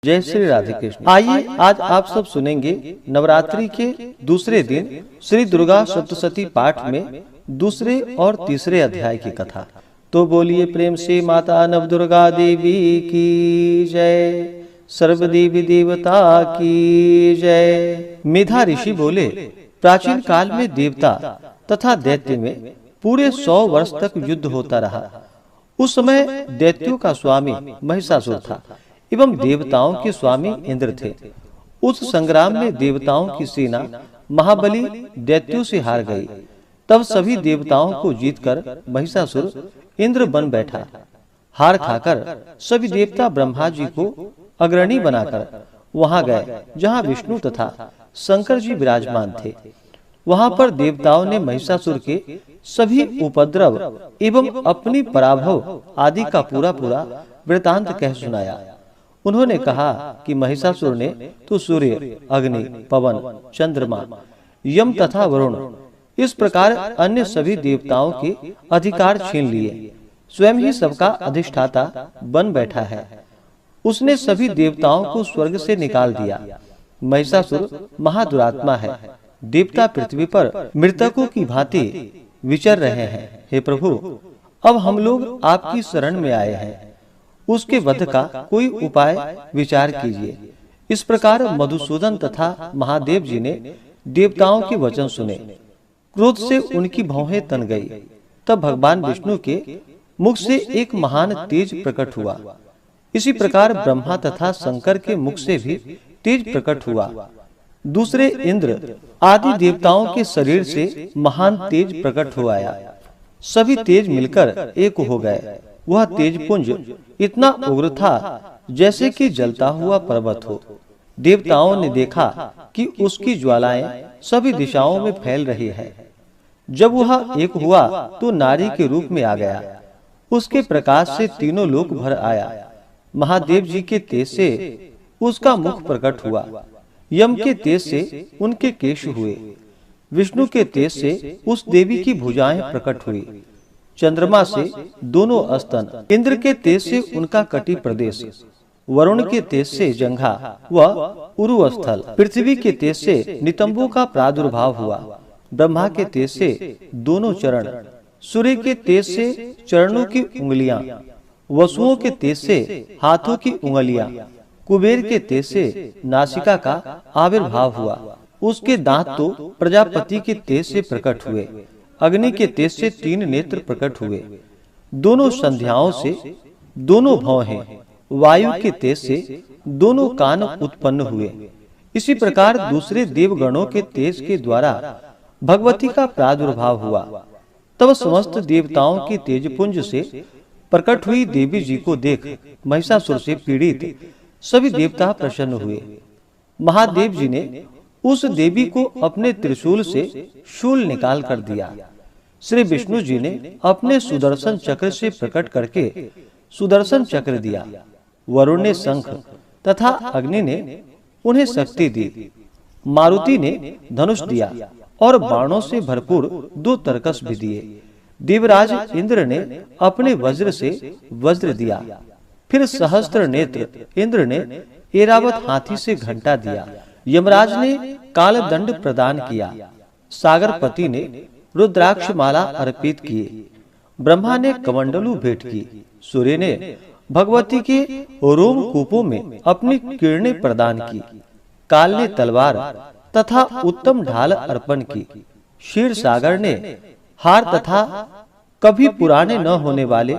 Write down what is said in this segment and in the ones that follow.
जय श्री राधे कृष्ण। आइए आज आप सब सुनेंगे नवरात्रि के दूसरे दिन श्री दुर्गा सप्तशती पाठ में दूसरे और तीसरे अध्याय की कथा। तो बोलिए प्रेम से माता नवदुर्गा देवी की जय, सर्वदेवी देवता की जय। मेधा ऋषि बोले, प्राचीन काल में देवता तथा दैत्य में पूरे 100 वर्ष तक युद्ध होता रहा। उस समय दैत्यों का स्वामी महिषासुर था एवं देवताओं के स्वामी इंद्र थे। उस संग्राम में देवताओं की सेना महाबली दैत्यों से हार गई। तब सभी देवताओं को जीतकर महिषासुर इंद्र बन बैठा। हार खाकर सभी देवता ब्रह्मा जी को अग्रणी बनाकर वहां गए जहां विष्णु तथा शंकर जी विराजमान थे। वहां पर देवताओं ने महिषासुर के सभी उपद्रव एवं अपनी पराभव आदि का पूरा वृतांत कह सुनाया। उन्होंने कहा कि महिषासुर ने तो सूर्य, अग्नि, पवन, चंद्रमा, यम तथा वरुण इस प्रकार अन्य सभी देवताओं के अधिकार छीन लिए। स्वयं ही सबका अधिष्ठाता बन बैठा है। उसने सभी देवताओं को स्वर्ग से निकाल दिया। महिषासुर महादुरात्मा है। देवता पृथ्वी पर मृतकों की भांति विचर रहे हैं। हे प्रभु, अब हम लोग आपकी शरण में आए हैं। उसके वध का कोई उपाय विचार कीजिए। इस प्रकार मधुसूदन तथा महादेव जी ने देवताओं के वचन सुने। क्रोध से उनकी भौहें तन गई। तब भगवान विष्णु के मुख से एक महान तेज प्रकट हुआ। इसी प्रकार ब्रह्मा तथा शंकर के मुख से भी तेज प्रकट हुआ। दूसरे इंद्र आदि देवताओं के शरीर से महान तेज प्रकट हो आया। सभी तेज मिलकर एक हो गए। वह तेजपुंज इतना उग्र था जैसे कि जलता हुआ पर्वत हो। देवताओं ने देखा कि उसकी ज्वालाएं सभी दिशाओं में फैल रही है। जब वह एक हुआ तो नारी के रूप में आ गया। उसके प्रकाश से तीनों लोक भर आया। महादेव जी के तेज से उसका मुख प्रकट हुआ। यम के तेज से उनके केश हुए। विष्णु के तेज से उस देवी की भुजाएं प्रकट हुई। चंद्रमा से दोनों स्तन, इंद्र के तेज से उनका कटी प्रदेश, वरुण के तेज से जंघा व उरुस्थल, पृथ्वी के तेज से नितंबों का प्रादुर्भाव हुआ। ब्रह्मा के तेज से दोनों चरण, सूर्य के तेज से चरणों की उंगलियां, वसुओं के तेज से हाथों की उंगलियां, कुबेर के तेज से नासिका का आविर्भाव हुआ। उसके दांत तो प्रजापति के तेज से प्रकट हुए। अग्नि के तेज से 3 नेत्र प्रकट हुए। दोनों संध्याओं से दोनों भौहें, वायु के तेज से दोनों कान उत्पन्न हुए। इसी प्रकार दूसरे देवगणों के तेज के द्वारा भगवती का प्रादुर्भाव हुआ। तब समस्त देवताओं के तेजपुंज से प्रकट हुई देवी जी को देख महिषासुर से पीड़ित सभी देवता प्रसन्न हुए। महादेव जी ने उस देवी को अपने त्रिशूल से शूल निकाल कर दिया। श्री विष्णु जी ने अपने सुदर्शन चक्र से प्रकट करके सुदर्शन चक्र दिया। वरुण ने शंख तथा अग्नि ने उन्हें शक्ति दी। मारुति ने धनुष दिया और बाणों से भरपूर 2 तरकस भी दिए। देवराज इंद्र ने अपने वज्र से वज्र दिया। फिर सहस्त्र नेत्र इंद्र ने ऐरावत हाथी से घंटा दिया। यमराज ने कालदंड प्रदान किया। सागरपति ने रुद्राक्ष माला अर्पित किए। ब्रह्मा ने कमंडलू भेंट की। सूर्य ने भगवती के रोम कूपों में अपनी किरणें प्रदान की। काल ने तलवार तथा उत्तम ढाल अर्पण की। क्षीर सागर ने हार तथा कभी पुराने न होने वाले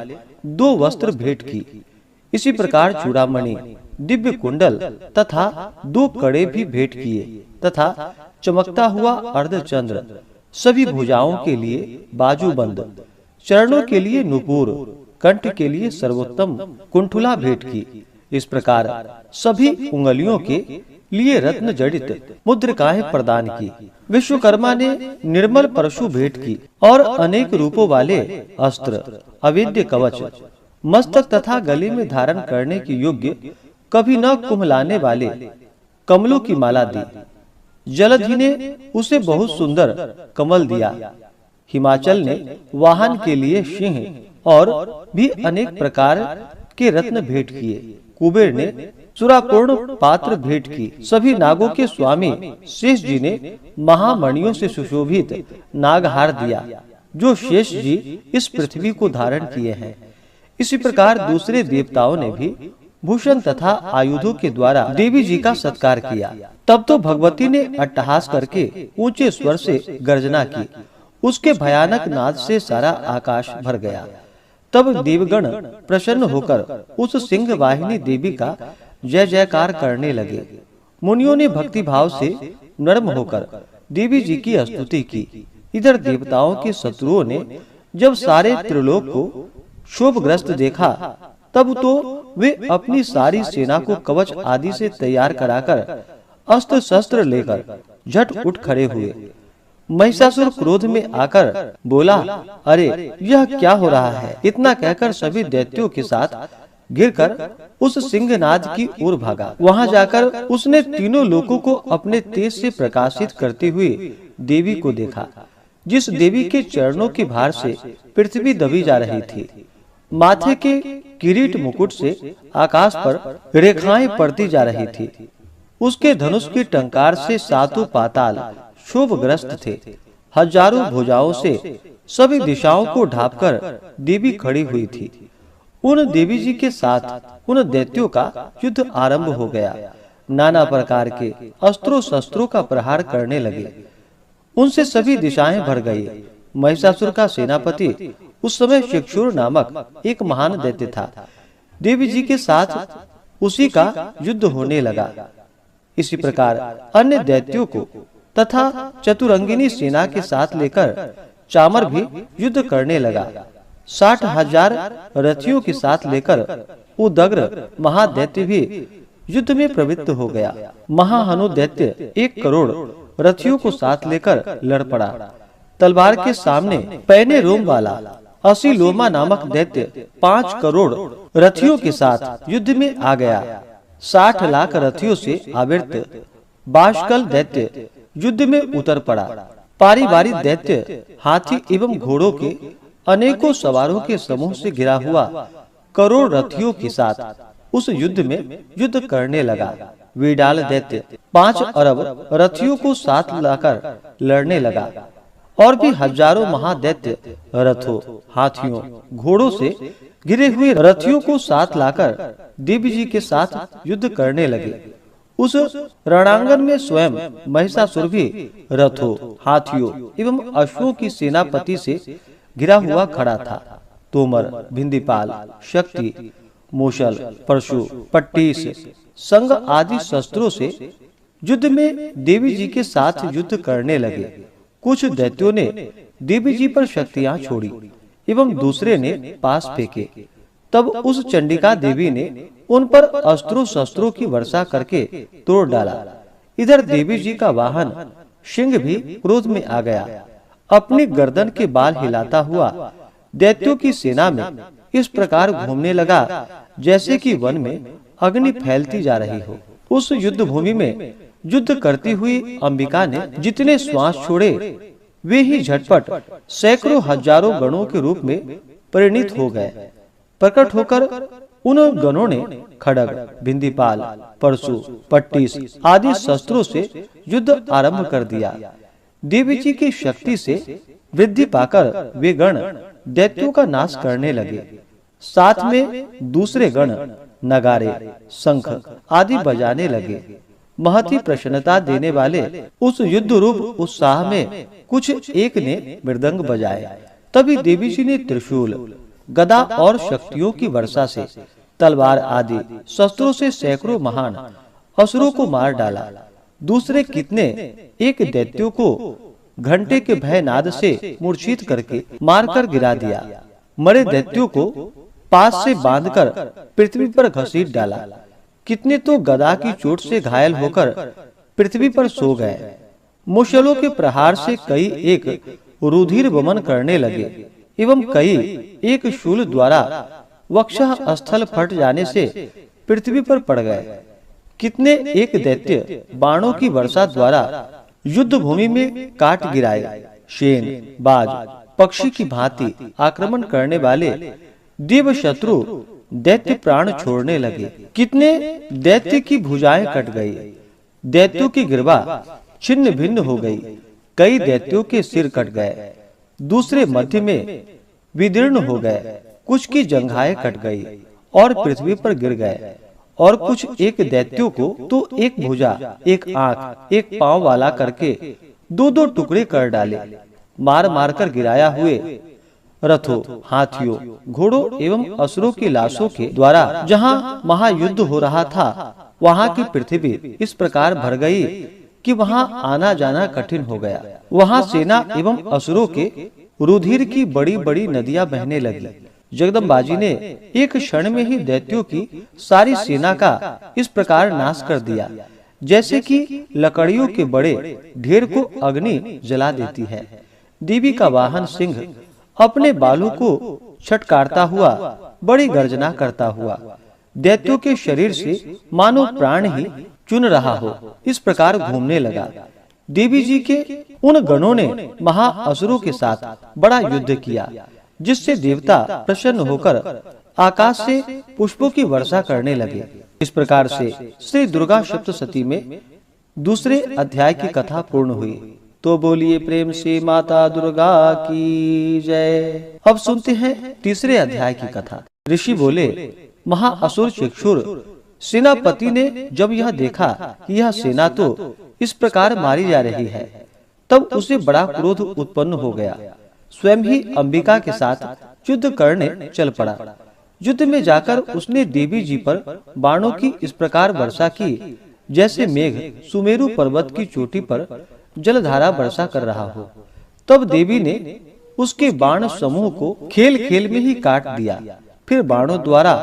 2 वस्त्र भेंट की। इसी प्रकार चूड़ामणि, दिव्य कुंडल तथा 2 कड़े भी भेंट किए तथा चमकता हुआ अर्धचंद्र, सभी भुजाओं के लिए बाजूबंद, चरणों के लिए नुपुर, कंठ के लिए सर्वोत्तम कुंठुला भेंट की। इस प्रकार सभी उंगलियों के लिए रत्न जड़ित मुद्रिकाएं प्रदान की। विश्वकर्मा ने निर्मल परशु भेंट की और अनेक रूपों वाले अस्त्र, अवेद्य कवच, मस्तक तथा गले में धारण करने के योग्य कभी न कुम्हलाने वाले कमलों की माला दी। जलधि ने उसे बहुत सुंदर कमल दिया। हिमाचल ने वाहन के लिए सिंह और भी अनेक प्रकार के रत्न भेंट किए। कुबेर ने सुरापूर्ण पात्र भेंट की। सभी नागों के स्वामी शेष जी ने महामणियों से सुशोभित नागहार दिया, जो शेष जी इस पृथ्वी को धारण किए हैं। इसी प्रकार दूसरे देवताओं ने भी भूषण तथा आयुधों के द्वारा देवी जी का सत्कार किया। तब तो भगवती ने अट्टहास करके ऊंचे स्वर से गर्जना की। उसके भयानक नाद से सारा आकाश भर गया। तब देवगण प्रसन्न होकर उस सिंह वाहिनी देवी का जय जयकार करने लगे। मुनियों ने भक्ति भाव से नर्म होकर देवी जी की स्तुति की। इधर देवताओं के शत्रुओं ने जब सारे त्रिलोक को क्षोभग्रस्त देखा, तब तो वे अपनी सारी सेना को कवच आदि से तैयार कराकर अस्त्र शस्त्र लेकर झट उठ खड़े हुए। महिषासुर क्रोध में आकर बोला, अरे यह क्या हो रहा है? इतना कहकर सभी दैत्यों के साथ गिरकर उस सिंहनाद की ओर भागा। वहां जाकर उसने तीनों लोकों को अपने तेज से प्रकाशित करते हुए देवी को देखा, जिस देवी के चरणों के भार से पृथ्वी दबी जा रही थी। माथे के किरीट मुकुट से आकाश पर रेखाएं पड़ती जा रही थी। उसके धनुष की टंकार से सातों पाताल क्षोभग्रस्त थे। हजारों भुजाओं से सभी दिशाओं को ढांपकर देवी खड़ी हुई थी। उन देवी जी के साथ उन दैत्यों का युद्ध आरंभ हो गया। नाना प्रकार के अस्त्रों शस्त्रों का प्रहार करने लगे। उनसे सभी दिशाएं भर गई। महिषासुर का सेनापति उस समय शिक्षुर नामक एक महान दैत्य था। देवी जी के साथ उसी का युद्ध होने लगा। इसी प्रकार अन्य दैत्यों को तथा चतुरंगिनी सेना के साथ लेकर चामर भी युद्ध करने लगा। 60,000 रथियों के साथ लेकर उदग्र महादैत्य भी युद्ध में प्रवृत्त हो गया। महाहनु दैत्य 1 करोड़ रथियों को साथ लेकर लड़ पड़ा। तलवार के सामने पैने रोम वाला असीलोमा नामक दैत्य 5 करोड़ रथियों के साथ युद्ध में आ गया। 60 लाख रथियों से आवृत बाष्कल दैत्य युद्ध में उतर पड़ा। पारिवारिक दैत्य हाथी एवं घोड़ों के अनेकों सवारों के समूह से घिरा हुआ करोड़ रथियों के साथ उस युद्ध में युद्ध करने लगा। विडाल दैत्य 5 अरब रथियों को साथ लाकर लड़ने लगा। और भी हजारों महादैत्य रथों, हाथियों, घोड़ों से घिरे हुए रथियों को साथ लाकर देवी जी के साथ युद्ध करने लगे। उस रणांगन में स्वयं महिषासुर भी रथों, हाथियों एवं अश्वों की सेनापति से घिरा हुआ खड़ा था। तोमर, भिंदीपाल, शक्ति, मूषल, परशु, पट्टीस, संग आदि शस्त्रों से युद्ध में देवी जी के साथ युद्ध करने लगे। कुछ दैत्यों ने देवी जी पर शक्तियां छोड़ी एवं दूसरे ने पास फेंके। तब उस चंडिका देवी ने उन पर अस्त्रों शस्त्रों की वर्षा करके तोड़ डाला। इधर देवी जी का वाहन सिंह भी क्रोध में आ गया। अपनी गर्दन के बाल हिलाता हुआ दैत्यों की सेना में इस प्रकार घूमने लगा जैसे कि वन में अग्नि फैलती जा रही हो। उस युद्ध भूमि में युद्ध करती हुई अंबिका ने जितने श्वास छोड़े वे ही झटपट सैकड़ों हजारों गणों के रूप में परिणित हो गए। प्रकट होकर उन गणों ने खड्ग, भिंदीपाल, परशु, पट्टीस आदि शस्त्रों से युद्ध आरंभ कर दिया। देवी जी की शक्ति से वृद्धि पाकर वे गण दैत्यों का नाश करने लगे। साथ में दूसरे गण नगारे, शंख आदि बजाने लगे। महती प्रसन्नता देने वाले उस युद्ध रूप उत्साह में कुछ एक ने मृदंग बजाए। तभी देवी जी ने त्रिशूल, गदा और शक्तियों की वर्षा से तलवार आदि शस्त्रों से सैकड़ों महान असुरों को मार डाला। दूसरे कितने एक दैत्यों को घंटे के भयनाद से मूर्छित करके मारकर गिरा दिया। मरे दैत्यों को पास से बांधकर पृथ्वी पर घसीट डाला। कितने तो गदा की चोट से घायल होकर पृथ्वी पर सो गए। मुशलों के प्रहार से कई एक रुधिर वमन करने लगे एवं कई एक शूल द्वारा वक्षः स्थल फट जाने से पृथ्वी पर पड़ गए। कितने एक दैत्य बाणों की वर्षा द्वारा युद्ध भूमि में काट गिराए। शेन, बाज, पक्षी की भांति आक्रमण करने वाले देव शत्रु दैत्य प्राण छोड़ने लगे। कितने दैत्य की भुजाएं कट गई, दैत्यों की गिरवा छिन्न भिन्न हो गई, कई दैत्यों के सिर कट गए, दूसरे मध्य में विदीर्ण हो गए, कुछ की जंघाएं कट गई और पृथ्वी पर गिर गए, और कुछ एक दैत्यों को तो एक भुजा, एक आंख, एक पांव वाला करके दो दो टुकड़े कर डाले। मार मार कर गिराया हुए रथों, हाथियों, घोड़ों एवं असुरों की लाशों के द्वारा जहाँ महायुद्ध हो रहा था, वहाँ की पृथ्वी इस प्रकार भर गई कि वहाँ आना जाना कठिन हो गया। वहाँ सेना एवं असुरों के रुधिर की बड़ी बड़ी नदियां बहने लगी। जगदम्बा जी ने एक क्षण में ही दैत्यों की सारी सेना का इस प्रकार नाश कर दिया, जैसे कि लकड़ियों के बड़े ढेर को अग्नि जला देती है। देवी का वाहन सिंह अपने बालों को छटकारता हुआ, बड़ी गर्जना करता हुआ, दैत्यों के शरीर से मानो प्राण ही चुन रहा हो, इस प्रकार घूमने लगा। देवी जी के उन गणों ने महाअसुरों के साथ बड़ा युद्ध किया, जिससे देवता प्रसन्न होकर आकाश से पुष्पों की वर्षा करने लगे। इस प्रकार से श्री दुर्गा सप्तशती में दूसरे अध्याय की कथा पूर्ण हुई। तो बोलिए प्रेम से माता दुर्गा की जय। अब सुनते हैं तीसरे अध्याय की कथा। ऋषि बोले, महाअसुर चक्षुर सेनापति ने जब यह देखा कि यह सेना तो इस प्रकार मारी जा रही है, तब उसे बड़ा क्रोध उत्पन्न हो गया। स्वयं ही अंबिका के साथ युद्ध करने चल पड़ा। युद्ध में जाकर उसने देवी जी पर बाणों की इस प्रकार वर्षा की, जैसे मेघ सुमेरु पर्वत की चोटी पर जलधारा वर्षा कर रहा हो। तब देवी ने उसके बाण समूह को खेल खेल में ही काट दिया। फिर बाणों द्वारा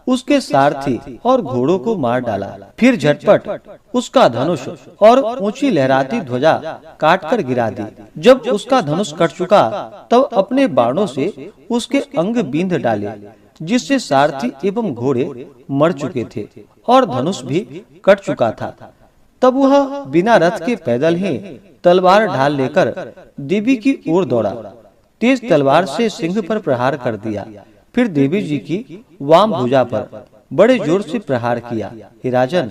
उसके सारथी और घोड़ों को मार डाला। फिर झटपट उसका धनुष और ऊंची लहराती ध्वजा काटकर गिरा दी। जब उसका धनुष कट चुका, तब अपने बाणों से उसके अंग बींध डाले, जिससे सारथी एवं घोड़े मर चुके थे और धनुष भी कट चुका था। तब वह बिना रथ के पैदल ही तलवार ढाल लेकर देवी की ओर दौड़ा। तेज तलवार से सिंह पर प्रहार कर दिया। फिर देवी जी की वाम भुजा पर बड़े जोर से प्रहार किया। हे राजन,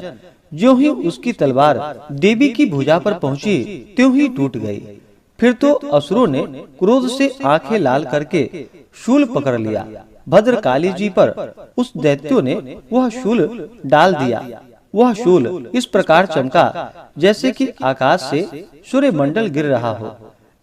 ज्यों ही उसकी तलवार देवी की भुजा पर पहुंची, त्यों ही टूट गई। फिर तो असुरों ने क्रोध से आंखें लाल करके शूल पकड़ लिया। भद्रकाली जी पर उस दैत्यों ने वह शूल डाल दिया। वह शूल इस प्रकार चमका जैसे कि आकाश से सूर्य मंडल गिर रहा हो।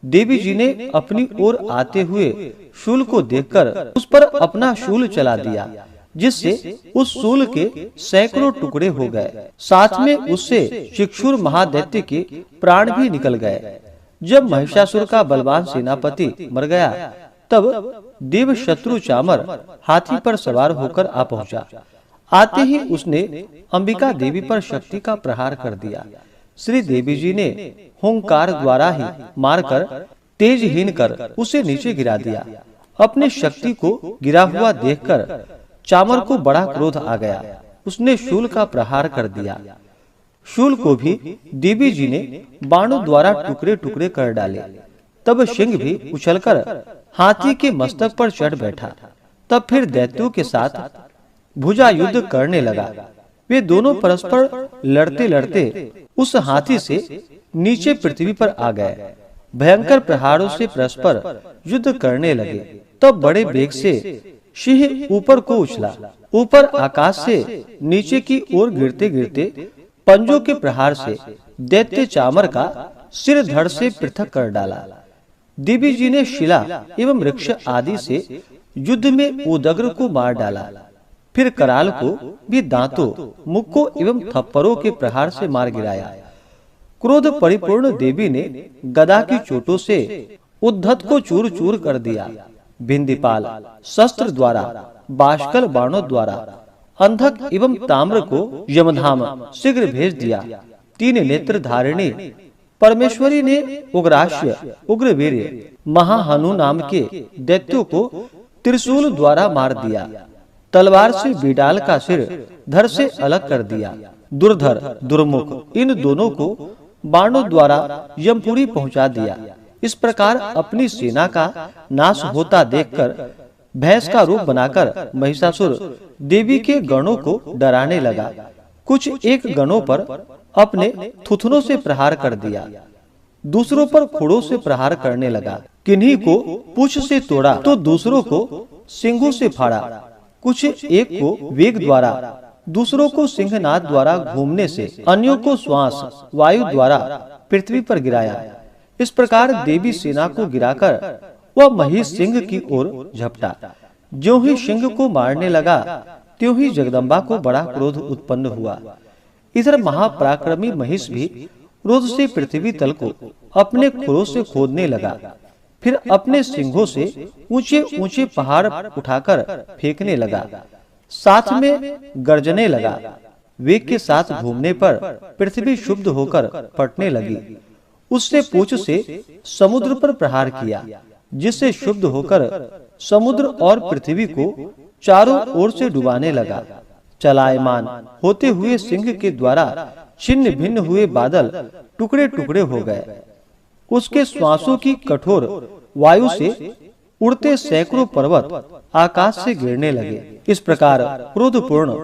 देवी जी ने अपनी ओर आते हुए शूल को देखकर उस पर अपना शूल चला दिया, जिससे उस शूल के सैकड़ों टुकड़े हो गए। साथ में उससे चक्षुर महादैत्य के प्राण भी निकल गए। जब महिषासुर का बलवान सेनापति मर गया, तब देव शत्रु चामर हाथी पर सवार होकर आ पहुंचा। आते ही उसने अंबिका देवी पर शक्ति का प्रहार कर दिया। श्री देवी जी ने हुंकार द्वारा ही मारकर तेजहीन कर उसे नीचे गिरा दिया। अपने शक्ति को गिरा हुआ देखकर चामर को बड़ा क्रोध आ गया। उसने शूल का प्रहार कर दिया। शूल को भी देवी जी ने बाणों द्वारा टुकड़े टुकड़े कर डाले। तब सिंह भी उछलकर हाथी के मस्तक पर चढ़ बैठा। तब फिर दैत्यों के साथ भुजा युद्ध करने लगा। वे दोनों परस्पर लड़ते लड़ते उस हाथी से नीचे पृथ्वी पर आ गए। भयंकर प्रहारों से परस्पर युद्ध करने लगे। तब बड़े वेग से सिंह ऊपर को उछला। ऊपर आकाश से नीचे की ओर गिरते गिरते पंजों के प्रहार से दैत्य चामर का सिर धड़ से पृथक कर डाला। देवी जी ने शिला एवं वृक्ष आदि से युद्ध में उदग्र को मार डाला। फिर कराल को भी दांतों, मुक्कों एवं थप्पड़ों के प्रहार से मार गिराया। क्रोध परिपूर्ण देवी ने गदा की चोटों से उद्धत को चूर चूर कर दिया। भिंदीपाल शस्त्र द्वारा, बाष्कल बाणों द्वारा अंधक एवं ताम्र को यमधाम शीघ्र भेज दिया। तीन नेत्र धारिणी परमेश्वरी ने उग्राश्य, उग्रवीर्य, महाहनु नाम के दैत्यों को त्रिशूल द्वारा मार दिया। तलवार से बिडाल का सिर धड़ से अलग कर दिया। दुर्धर, दुर्मुख इन दोनों को बाणों द्वारा यमपुरी पहुंचा दिया। इस प्रकार अपनी सेना का नाश होता देखकर भैंस का रूप बनाकर महिषासुर देवी के गणों को डराने लगा। कुछ एक गणों पर अपने थुथनों से प्रहार कर दिया, दूसरों पर खुरों से प्रहार करने लगा। किन्हीं को पूंछ से तोड़ा तो दूसरों को सिंगों से फाड़ा। कुछ एक को वेग द्वारा, दूसरों को सिंहनाद द्वारा घूमने से, अन्यों को श्वास वायु द्वारा पृथ्वी पर गिराया। इस प्रकार देवी सेना को गिराकर वह महिष सिंह की ओर झपटा। ज्यों ही सिंह को मारने लगा त्यों ही जगदम्बा को बड़ा क्रोध उत्पन्न हुआ। इधर महापराक्रमी महिष भी क्रोध से पृथ्वी तल को अपने खुरों से खोदने लगा। फिर अपने सिंघों से ऊंचे ऊंचे पहाड़ उठाकर फेंकने लगा। साथ में गर्जने लगा। वेग के साथ घूमने पर पृथ्वी शुद्ध होकर फटने लगी। उससे पूंछ से समुद्र पर प्रहार किया, जिससे शुद्ध होकर समुद्र और पृथ्वी को चारों ओर से डुबाने लगा। चलायमान होते हुए सिंह के द्वारा छिन्न भिन्न हुए बादल टुकड़े टुकड़े हो गए। उसके श्वासों की कठोर वायु से उड़ते सैकड़ों पर्वत आकाश से गिरने लगे। इस प्रकार क्रोधपूर्ण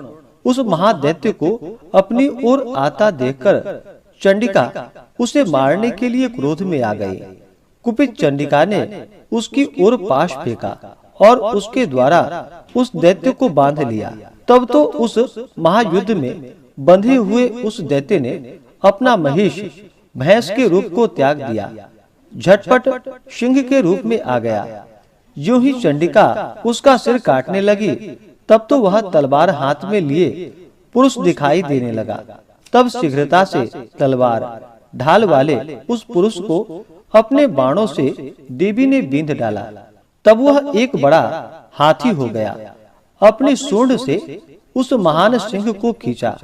उस महादैत्य को अपनी ओर आता देखकर चंडिका उसे मारने के लिए क्रोध में आ गई। कुपित चंडिका ने उसकी ओर पाश फेंका और उसके द्वारा उस दैत्य को बांध लिया। तब तो उस महायुद्ध में बंधे हुए उस दैत्य ने अपना महिष भैंस के रूप को त्याग दिया, झटपट सिंह के रूप में आ गया। जो ही चंडिका उसका सिर काटने लगी, तब तो वह तलवार हाथ में लिए पुरुष दिखाई देने लगा। तब शीघ्रता से तलवार ढाल वाले उस पुरुष को अपने बाणों से देवी ने बींध डाला। तब वह एक बड़ा हाथी हो गया। अपनी सूंड से उस महान सिंह को खींचा,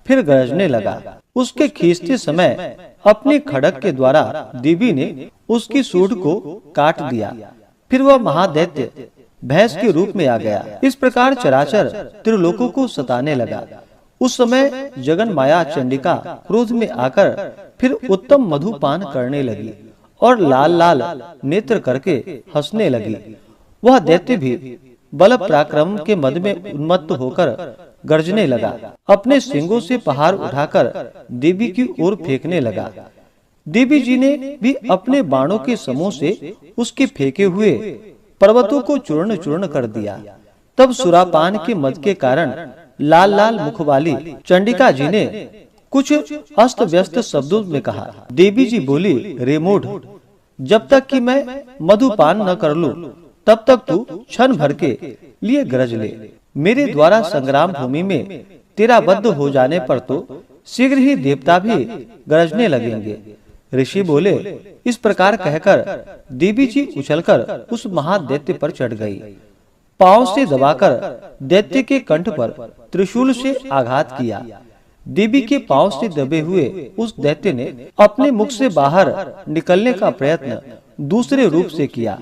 फिर गरजने लगा। उसके खींचते समय अपने खड़ग के द्वारा देवी ने उसकी सूंड को काट दिया। फिर वह महादैत्य भैंस के रूप में आ गया। इस प्रकार चराचर त्रिलोकों को सताने लगा। उस समय जगन माया चंडिका क्रोध में आकर फिर उत्तम मधुपान करने लगी और लाल लाल नेत्र करके हंसने लगी। वह दैत्य भी बल पराक्रम के मद में उन्मत्त होकर गर्जने लगा। अपने सिंगों से पहाड़ उठाकर देवी की ओर फेंकने लगा। देवी जी ने भी अपने बाणों के समूह से उसके फेंके हुए पर्वतों को चूर्ण चूर्ण कर दिया। तब सुरापान के मद के कारण लाल लाल मुख वाली चंडिका जी ने कुछ अस्त व्यस्त शब्दों में कहा। देवी जी बोली, रे मूढ़, जब तक कि मैं मधुपान न कर लूं, तब तक तू क्षण भर के लिए गरज ले। मेरे द्वारा संग्राम भूमि में तेरा वध हो जाने पर तो शीघ्र ही देवता भी गरजने लगेंगे। ऋषि बोले, इस प्रकार कहकर देवी जी उछलकर उस महादैत्य पर चढ़ गई। पांव से दबाकर दैत्य के कंठ पर त्रिशूल से आघात किया। देवी के पांव से दबे हुए उस दैत्य ने अपने मुख से बाहर निकलने का प्रयत्न दूसरे रूप से किया।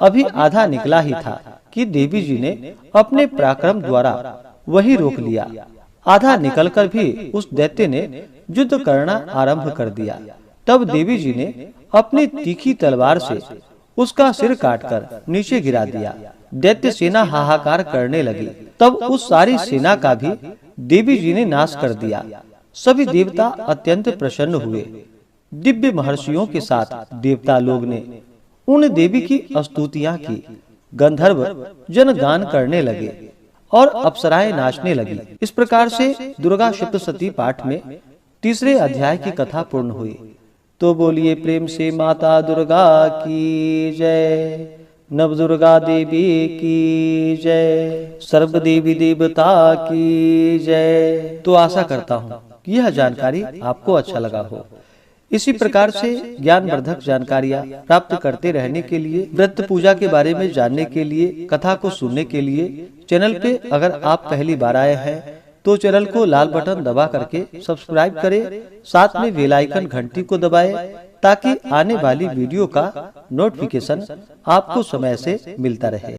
अभी आधा निकला ही था कि देवी जी ने अपने पराक्रम द्वारा वही रोक लिया। आधा निकलकर भी उस दैत्य ने युद्ध करना आरंभ कर दिया। तब देवी जी ने अपनी तीखी तलवार से उसका सिर काटकर नीचे गिरा दिया। दैत्य सेना हाहाकार करने लगी। तब उस सारी सेना का भी देवी जी ने नाश कर दिया। सभी देवता अत्यंत प्रसन्न हुए। दिव्य महर्षियों के साथ देवता लोग ने उन देवी की स्तुतियां की। गंधर्व जन गान करने लगे और अप्सराएं नाचने लगी। इस प्रकार से दुर्गा सप्तशती पाठ में तीसरे अध्याय की कथा पूर्ण हुई। तो बोलिए प्रेम से माता दुर्गा की जय, नव दुर्गा देवी की जय, सर्व देवी देवता की जय। तो आशा करता हूँ कि यह जानकारी आपको अच्छा लगा हो। इसी प्रकार से ज्ञानवर्धक जानकारियाँ प्राप्त करते रहने के लिए, व्रत पूजा के बारे में जानने के लिए, कथा को सुनने के लिए चैनल पे अगर आप पहली बार आए हैं तो चैनल को लाल बटन दबा करके सब्सक्राइब करें। साथ में बेल आइकन घंटी को दबाएं ताकि आने वाली वीडियो का नोटिफिकेशन आपको समय से मिलता रहे।